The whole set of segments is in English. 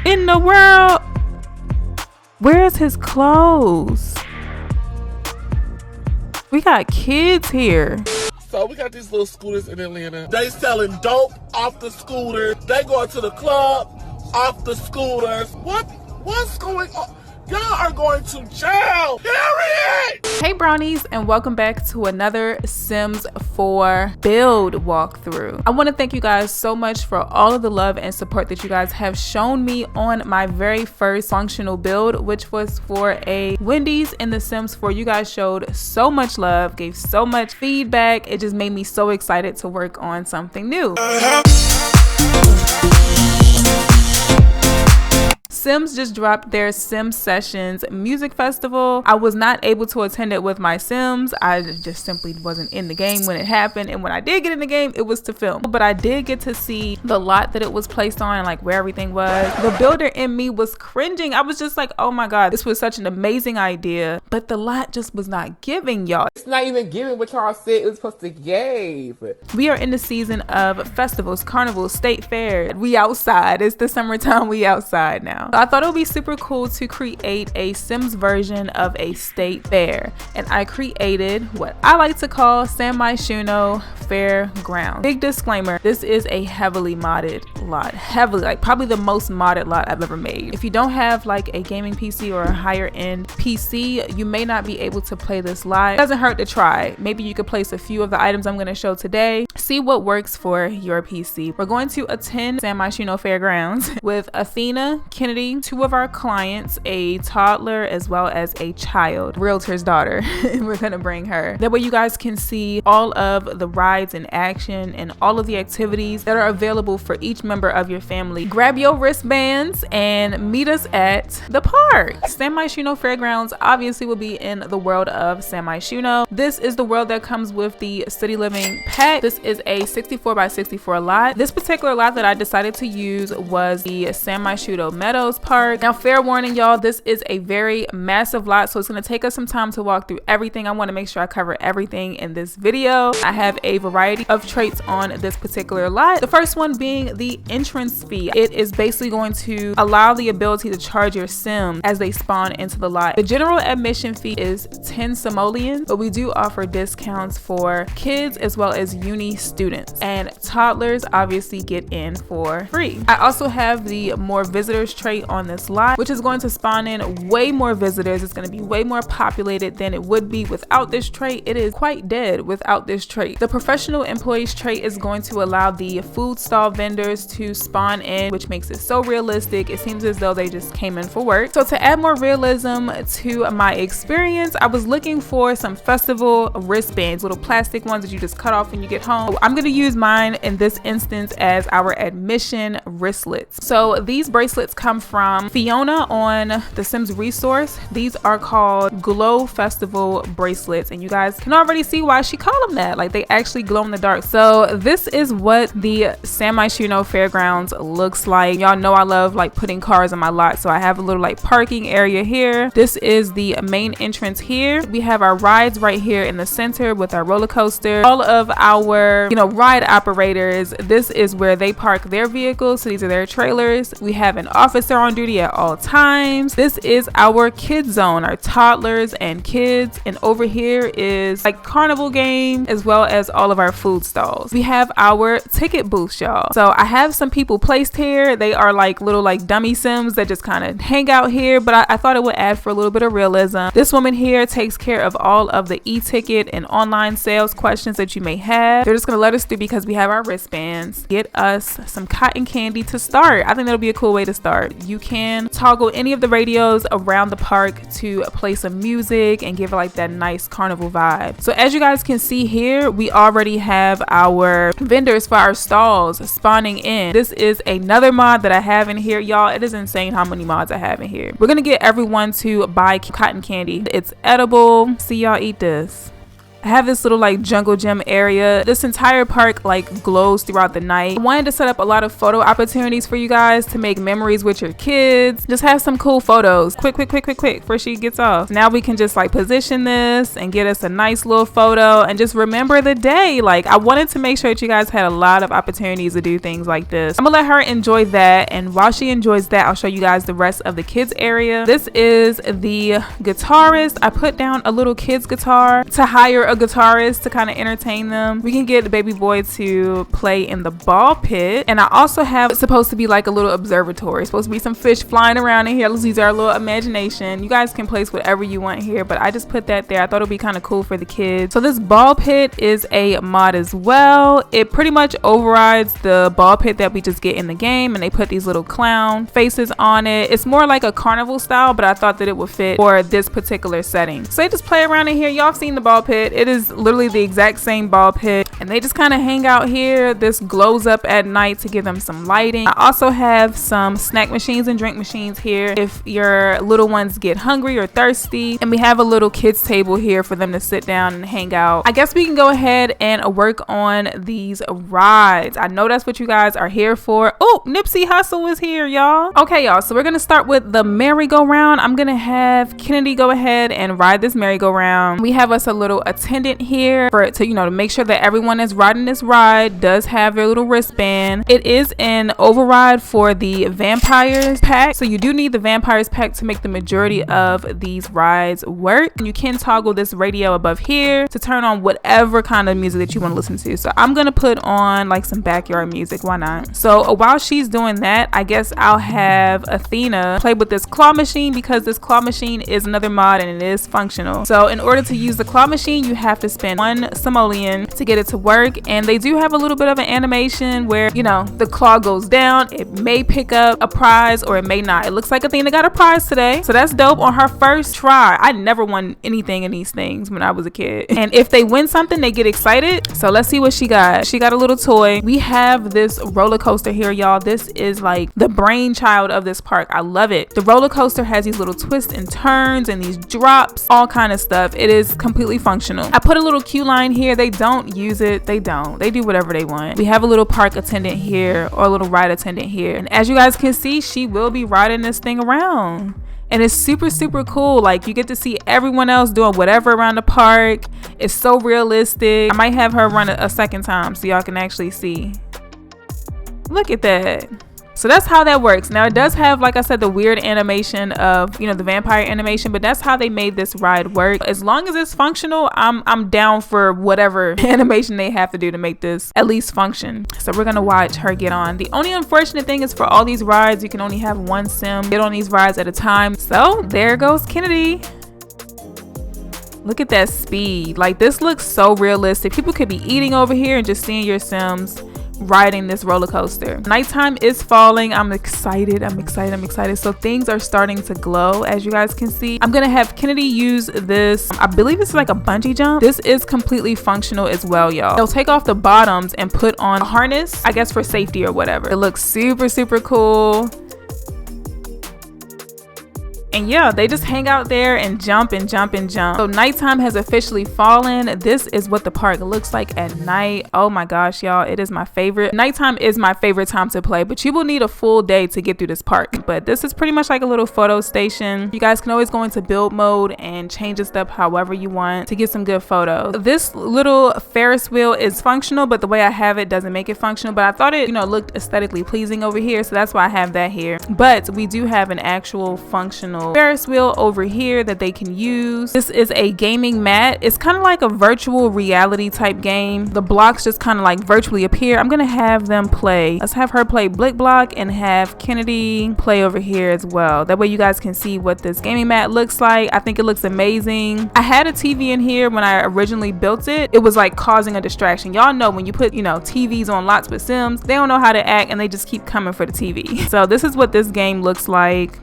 in the world? Where's his clothes? We got kids here. So we got these little scooters in Atlanta. They selling dope off the scooters. They going to the club off the scooters. What's going on? Y'all are going to jail, period! Hey brownies, and welcome back to another Sims 4 build walkthrough. I want to thank you guys so much for all of the love and support that you guys have shown me on my very first functional build, which was for a Wendy's in The Sims 4. You guys showed so much love, gave so much feedback. It just made me so excited to work on something new. Sims just dropped their Sims Sessions music festival. I was not able to attend it with my Sims. I just simply wasn't in the game when it happened, and when I did get in the game, it was to film. But I did get to see the lot that it was placed on and like where everything was. The builder in me was cringing. I was just like, oh my god, this was such an amazing idea, but the lot just was not giving, y'all. It's not even giving what y'all said it was supposed to give. We are in the season of festivals, carnivals, state fairs. We outside. It's the summertime. We outside now. I thought it would be super cool to create a Sims version of a state fair, and I created what I like to call San Myshuno Fairground. Big disclaimer, this is a heavily modded lot. Heavily, like probably the most modded lot I've ever made. If you don't have like a gaming PC or a higher end PC, you may not be able to play this lot. It doesn't hurt to try. Maybe you could place a few of the items I'm going to show today. See what works for your PC. We're going to attend San Myshuno Fairgrounds with Athena, Kennedy, two of our clients, a toddler as well as a child, realtor's daughter. We're gonna bring her. That way you guys can see all of the rides in action and all of the activities that are available for each member of your family. Grab your wristbands and meet us at the park. San Myshuno Fairgrounds obviously will be in the world of San Myshuno. This is the world that comes with the City Living pack. This is a 64 by 64 lot. This particular lot that I decided to use was the San Myshuno Meadows Park. Now, fair warning, y'all, this is a very massive lot, so it's going to take us some time to walk through everything. I want to make sure I cover everything in this video. I have a variety of traits on this particular lot. The first one being the entrance fee. It is basically going to allow the ability to charge your Sims as they spawn into the lot. The general admission fee is 10 simoleons, but we do offer discounts for kids as well as uni students, and toddlers obviously get in for free. I also have the more visitors trait on this lot, which is going to spawn in way more visitors. It's going to be way more populated than it would be without this trait. It is quite dead without this trait. The professional employees trait is going to allow the food stall vendors to spawn in, which makes it so realistic. It seems as though they just came in for work. So to add more realism to my experience, I was looking for some festival wristbands, little plastic ones that you just cut off when you get home. I'm going to use mine in this instance as our admission wristlets. So these bracelets come from Fiona on the Sims resource. These are called Glow Festival bracelets, and you guys can already see why she called them that. Like, they actually glow in the dark. So this is what the San Myshuno Fairgrounds looks like. Y'all know I love like putting cars in my lot, so I have a little like parking area here. This is the main entrance here. We have our rides right here in the center with our roller coaster. All of our ride operators, this is where they park their vehicles, so these are their trailers. We have an officer on duty at all times. This is our kids zone, our toddlers and kids, and over here is like carnival game as well as all of our food stalls. We have our ticket booths, y'all. So I have some people placed here. They are like little like dummy Sims that just kind of hang out here, but I thought it would add for a little bit of realism. This woman here takes care of all of the e-ticket and online sales questions that you may have. They're just gonna let us through because we have our wristbands. Get us some cotton candy to start. I think that'll be a cool way to start. You can toggle any of the radios around the park to play some music and give it like that nice carnival vibe. So as you guys can see here, we already have our vendors for our stalls spawning in. This is another mod that I have in here, y'all. It is insane how many mods I have in here. We're gonna get everyone to buy cotton candy. It's edible. See y'all eat this. I have this little like jungle gym area. This entire park like glows throughout the night. I wanted to set up a lot of photo opportunities for you guys to make memories with your kids. Just have some cool photos. Quick before she gets off. Now we can just like position this and get us a nice little photo and just remember the day. Like, I wanted to make sure that you guys had a lot of opportunities to do things like this. I'm gonna let her enjoy that, and while she enjoys that, I'll show you guys the rest of the kids area. This is the guitarist. I put down a little kids guitar to hire a guitarist to kind of entertain them. We can get the baby boy to play in the ball pit, and I also have it's supposed to be like a little observatory. It's supposed to be some fish flying around in here. Let's use our little imagination. You guys can place whatever you want here, but I just put that there. I thought it would be kind of cool for the kids. So this ball pit is a mod as well. It pretty much overrides the ball pit that we just get in the game, and they put these little clown faces on it. It's more like a carnival style, but I thought that it would fit for this particular setting. So they just play around in here. Y'all have seen the ball pit. It is literally the exact same ball pit, and they just kind of hang out here. This glows up at night to give them some lighting. I also have some snack machines and drink machines here if your little ones get hungry or thirsty, and we have a little kids table here for them to sit down and hang out. I guess we can go ahead and work on these rides. I know that's what you guys are here for. Oh, Nipsey Hussle is here, y'all. Okay, y'all, so we're gonna start with the merry-go-round. I'm gonna have Kennedy go ahead and ride this merry-go-round. We have us a little attendant here for it to, you know, to make sure that everyone that's riding this ride does have their little wristband. It is an override for the vampires pack, so you do need the vampires pack to make the majority of these rides work. And you can toggle this radio above here to turn on whatever kind of music that you want to listen to. So I'm gonna put on like some backyard music, why not? So while she's doing that, I guess I'll have Athena play with this claw machine, because this claw machine is another mod and it is functional. So in order to use the claw machine, you have to spend 1 simoleon to get it to work, and they do have a little bit of an animation where, you know, the claw goes down. It may pick up a prize or it may not. It looks like Athena got a prize today, so that's dope. On her first try, I never won anything in these things when I was a kid, and if they win something, they get excited. So let's see what she got. She got a little toy. We have this roller coaster here, y'all. This is like the brainchild of this park. I love it. The roller coaster has these little twists and turns and these drops, all kind of stuff. It is completely functional. I put a little queue line here. They don't use it. They do whatever they want. We have a little park attendant here, or a little ride attendant here, and as you guys can see, she will be riding this thing around. And it's super cool. Like, you get to see everyone else doing whatever around the park. It's so realistic. I might have her run a second time so y'all can actually see. Look at that. So that's how that works. Now it does have, like I said, the weird animation of, you know, the vampire animation, but that's how they made this ride work. As long as it's functional, I'm down for whatever animation they have to do to make this at least function. So we're gonna watch her get on. The only unfortunate thing is for all these rides, you can only have 1 sim get on these rides at a time. So there goes Kennedy. Look at that speed. Like, this looks so realistic. People could be eating over here and just seeing your sims riding this roller coaster. Nighttime is falling. I'm excited. So things are starting to glow, as you guys can see. I'm gonna have Kennedy use this, I believe it's like a bungee jump. This is completely functional as well, y'all. They'll take off the bottoms and put on a harness, I guess for safety or whatever. It looks super cool. And yeah, they just hang out there and jump. So nighttime has officially fallen. This is what the park looks like at night. Oh my gosh, y'all, it is my favorite. Nighttime is my favorite time to play, but you will need a full day to get through this park. But this is pretty much like a little photo station. You guys can always go into build mode and change this stuff however you want to get some good photos. This little Ferris wheel is functional, but the way I have it doesn't make it functional. But I thought it, you know, looked aesthetically pleasing over here, so that's why I have that here. But we do have an actual functional Ferris wheel over here that they can use. This is a gaming mat. It's kind of like a virtual reality type game. The blocks just kind of like virtually appear. I'm gonna have them play. Let's have her play Blick Block and have Kennedy play over here as well. That way you guys can see what this gaming mat looks like. I think it looks amazing. I had a TV in here when I originally built it. It was like causing a distraction. Y'all know when you put, you know, TVs on lots with Sims, they don't know how to act and they just keep coming for the TV. So this is what this game looks like.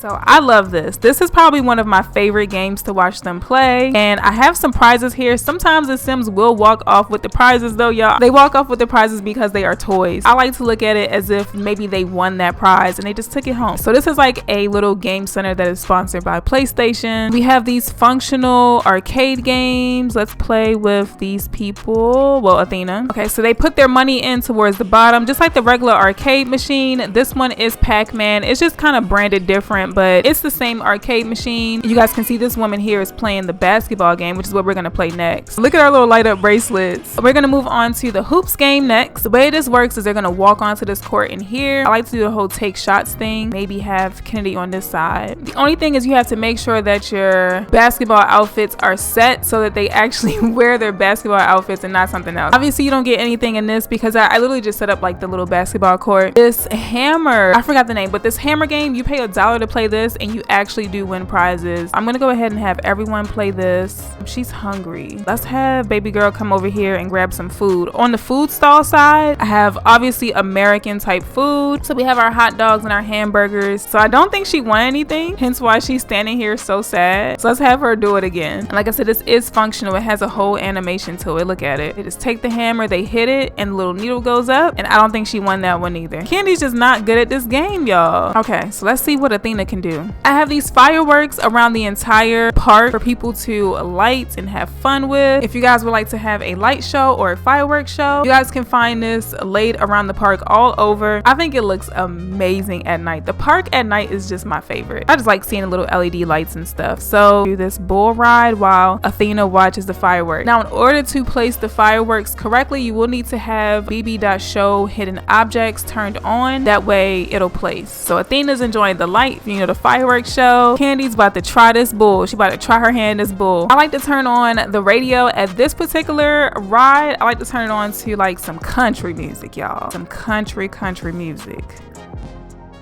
So I love this. This is probably one of my favorite games to watch them play. And I have some prizes here. Sometimes the Sims will walk off with the prizes though, y'all. They walk off with the prizes because they are toys. I like to look at it as if maybe they won that prize and they just took it home. So this is like a little game center that is sponsored by PlayStation. We have these functional arcade games. Let's play with these people. Well, Athena. Okay, so they put their money in towards the bottom, just like the regular arcade machine. This one is Pac-Man. It's just kind of branded different, but it's the same arcade machine. You guys can see this woman here is playing the basketball game, which is what we're gonna play next. Look at our little light up bracelets. We're gonna move on to the hoops game next. The way this works is they're gonna walk onto this court in here. I like to do the whole take shots thing. Maybe have Kennedy on this side. The only thing is you have to make sure that your basketball outfits are set so that they actually wear their basketball outfits and not something else. Obviously you don't get anything in this because I literally just set up like the little basketball court. This hammer, I forgot the name, but this hammer game, you pay $1 to play this and you actually do win prizes. I'm gonna go ahead and have everyone play this. She's hungry. Let's have baby girl come over here and grab some food. On the food stall side, I have obviously American type food. So we have our hot dogs and our hamburgers. So I don't think she won anything, hence why she's standing here so sad. So let's have her do it again. And like I said, this is functional. It has a whole animation to it. Look at it. They just take the hammer, they hit it, and the little needle goes up. And I don't think she won that one either. Candy's just not good at this game, y'all. Okay, so let's see what Athena can do. I have these fireworks around the entire park for people to light and have fun with. If you guys would like to have a light show or a fireworks show, you guys can find this laid around the park all over. I think it looks amazing at night. The park at night is just my favorite. I just like seeing the little LED lights and stuff. So do this bull ride while Athena watches the fireworks. Now in order to place the fireworks correctly, you will need to have bb.show hidden objects turned on. That way it'll place. So Athena's enjoying the light, the fireworks show. Candy's about to try this bull. She about to try her hand in this bull. I like to turn on the radio at this particular ride. I like to turn it on to like some country music, y'all. Some country music.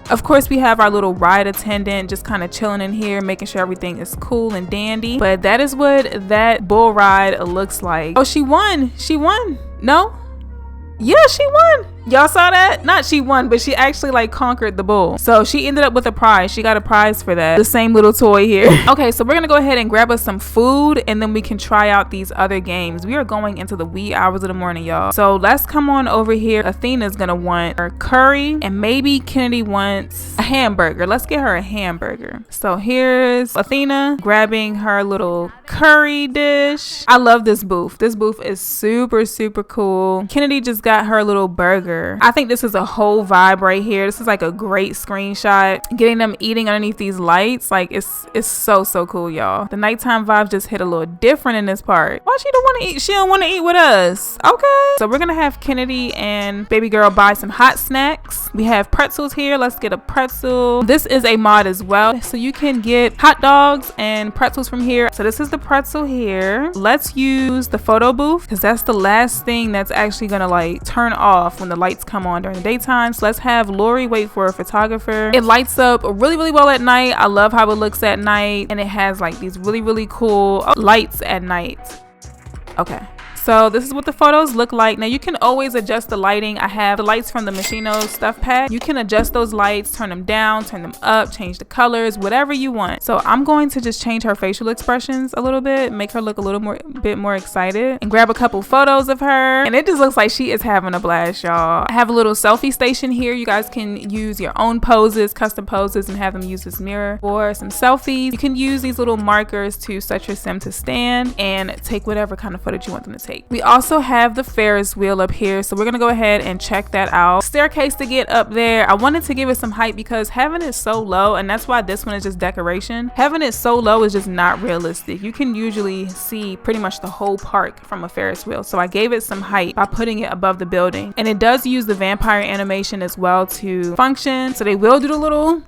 Of course, we have our little ride attendant just kind of chilling in here, making sure everything is cool and dandy. But that is what that bull ride looks like. Oh, she won. She won. No? Yeah, she won. Y'all saw that? Not she won, but she actually like conquered the bull. So she ended up with a prize. She got a prize for that. The same little toy here. Okay, so we're gonna go ahead and grab us some food and then we can try out these other games. We are going into the wee hours of the morning, y'all. So let's come on over here. Athena's gonna want her curry and maybe Kennedy wants a hamburger. Let's get her a hamburger. So here's Athena grabbing her little curry dish. I love this booth. This booth is super cool. Kennedy just got her little burger. I think this is a whole vibe right here. This is like a great screenshot. Getting them eating underneath these lights, like it's so cool, y'all. The nighttime vibe just hit a little different in this part. Why she don't want to eat? She don't want to eat with us. Okay. So we're gonna have Kennedy and baby girl buy some hot snacks. We have pretzels here. Let's get a pretzel. This is a mod as well, so you can get hot dogs and pretzels from here. So this is the pretzel here. Let's use the photo booth because that's the last thing that's actually gonna like turn off when the lights come on during the daytime. So let's have Lori wait for a photographer. It lights up really well at night. I love how it looks at night, and it has like these really cool lights at night. Okay. So this is what the photos look like. Now you can always adjust the lighting. I have the lights from the Machino stuff pack. You can adjust those lights, turn them down, turn them up, change the colors, whatever you want. So I'm going to just change her facial expressions a little bit, make her look a little bit more excited, and grab a couple photos of her. And it just looks like she is having a blast, y'all. I have a little selfie station here. You guys can use your own poses, custom poses, and have them use this mirror for some selfies. You can use these little markers to set your sim to stand and take whatever kind of footage you want them to take. We also have the Ferris wheel up here, so we're gonna go ahead and check that out. Staircase to get up there. I wanted to give it some height because having it so low, and that's why this one is just decoration, having it so low is just not realistic. You can usually see pretty much the whole park from a Ferris wheel, so I gave it some height by putting it above the building. And it does use the vampire animation as well to function, so they will do the little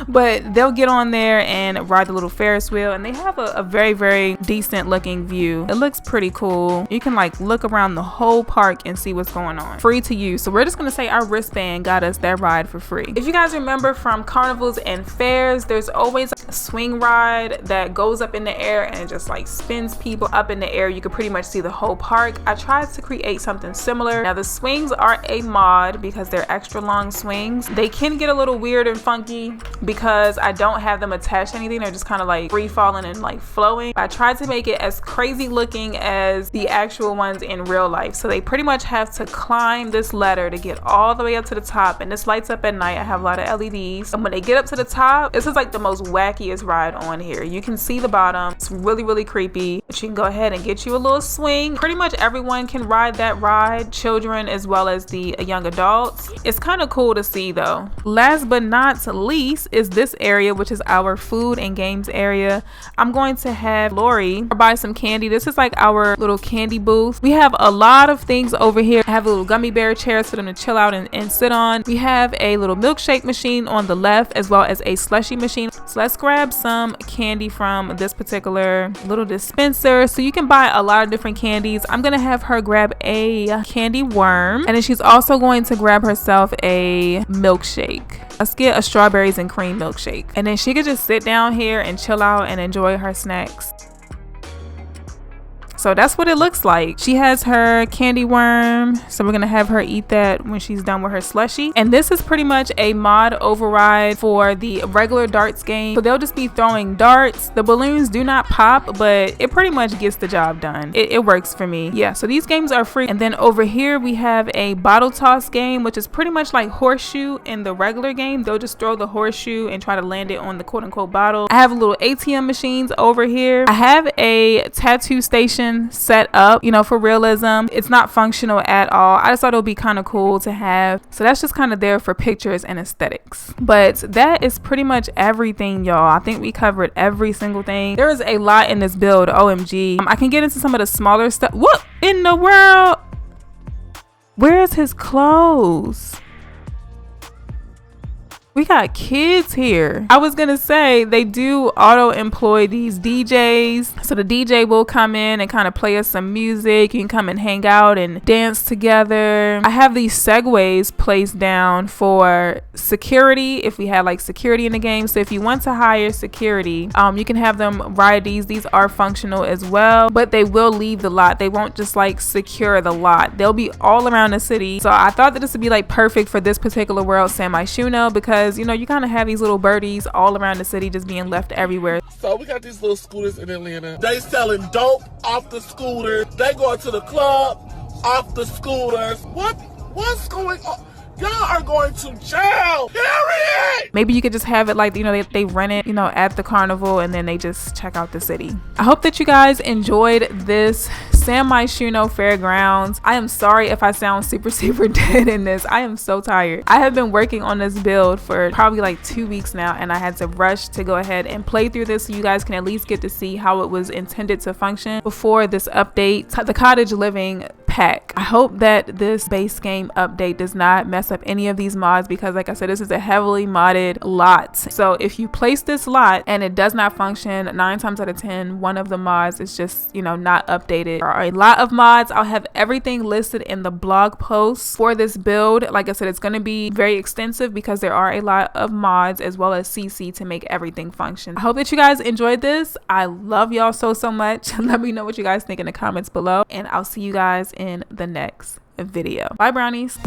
But they'll get on there and ride the little Ferris wheel, and they have a very, very decent looking view. It looks pretty cool. You can like look around the whole park and see what's going on. Free to use. So we're just gonna say our wristband got us that ride for free. If you guys remember from carnivals and fairs, there's always a swing ride that goes up in the air and just like spins people up in the air. You can pretty much see the whole park. I tried to create something similar. Now the swings are a mod because they're extra long swings. They can get a little weird and funky because I don't have them attached to anything. They're just kind of like free falling and like flowing. I tried to make it as crazy looking as the actual ones in real life. So they pretty much have to climb this ladder to get all the way up to the top, and this lights up at night. I have a lot of LEDs, and when they get up to the top, this is like the most wackiest ride on here. You can see the bottom. It's really, really creepy, but you can go ahead and get you a little swing. Pretty much everyone can ride that ride, children as well as the young adults. It's kind of cool to see though. Last but not least is this area, which is our food and games area. I'm going to have Lori buy some candy. This is like our little candy booth. We have a lot of things over here. I have a little gummy bear chairs for them to chill out and sit on. We have a little milkshake machine on the left as well as a slushie machine. So let's grab some candy from this particular little dispenser. So you can buy a lot of different candies. I'm gonna have her grab a candy worm, and then she's also going to grab herself a milkshake. Let's get a strawberries and cream milkshake, and then she could just sit down here and chill out and enjoy her snacks. So that's what it looks like. She has her candy worm, so we're gonna have her eat that when she's done with her slushie. And this is pretty much a mod override for the regular darts game. So they'll just be throwing darts. The balloons do not pop, but it pretty much gets the job done. It works for me. Yeah, so these games are free. And then over here we have a bottle toss game, which is pretty much like horseshoe in the regular game. They'll just throw the horseshoe and try to land it on the quote unquote bottle. I have little ATM machines over here. I have a tattoo station set up, you know, for realism. It's not functional at all. I just thought it would be kind of cool to have. So that's just kind of there for pictures and aesthetics. But that is pretty much everything, y'all. I think we covered every single thing. There is a lot in this build. OMG. I can get into some of the smaller stuff. What in the world? Where's his clothes? We got kids here. I was gonna say they do auto employ these DJs. So the DJ will come in and kind of play us some music. You can come and hang out and dance together. I have these segways placed down for security if we had like security in the game. So if you want to hire security, you can have them ride these. These are functional as well, but they will leave the lot. They won't just like secure the lot. They'll be all around the city. So I thought that this would be like perfect for this particular world, San Myshuno, because you know you kind of have these little birdies all around the city just being left everywhere. So we got these little scooters in Atlanta. They selling dope off the scooters. They going to the club off the scooters. What's going on? Y'all are going to jail, period. Maybe you could just have it like, you know, they rent it, you know, at the carnival and then they just check out the city. I hope that you guys enjoyed this San Myshuno Fairgrounds. I am sorry if I sound super dead in this. I am so tired. I have been working on this build for probably like 2 weeks now, and I had to rush to go ahead and play through this so you guys can at least get to see how it was intended to function before this update, the cottage living pack. I hope that this base game update does not mess up any of these mods, because like I said, this is a heavily modded lot. So if you place this lot and it does not function, 9 times out of 10 one of the mods is just, you know, not updated. There are a lot of mods. I'll have everything listed in the blog post for this build. Like I said, it's going to be very extensive because there are a lot of mods as well as CC to make everything function. I hope that you guys enjoyed this. I love y'all so much. Let me know what you guys think in the comments below, and I'll see you guys in the next video. Bye, brownies.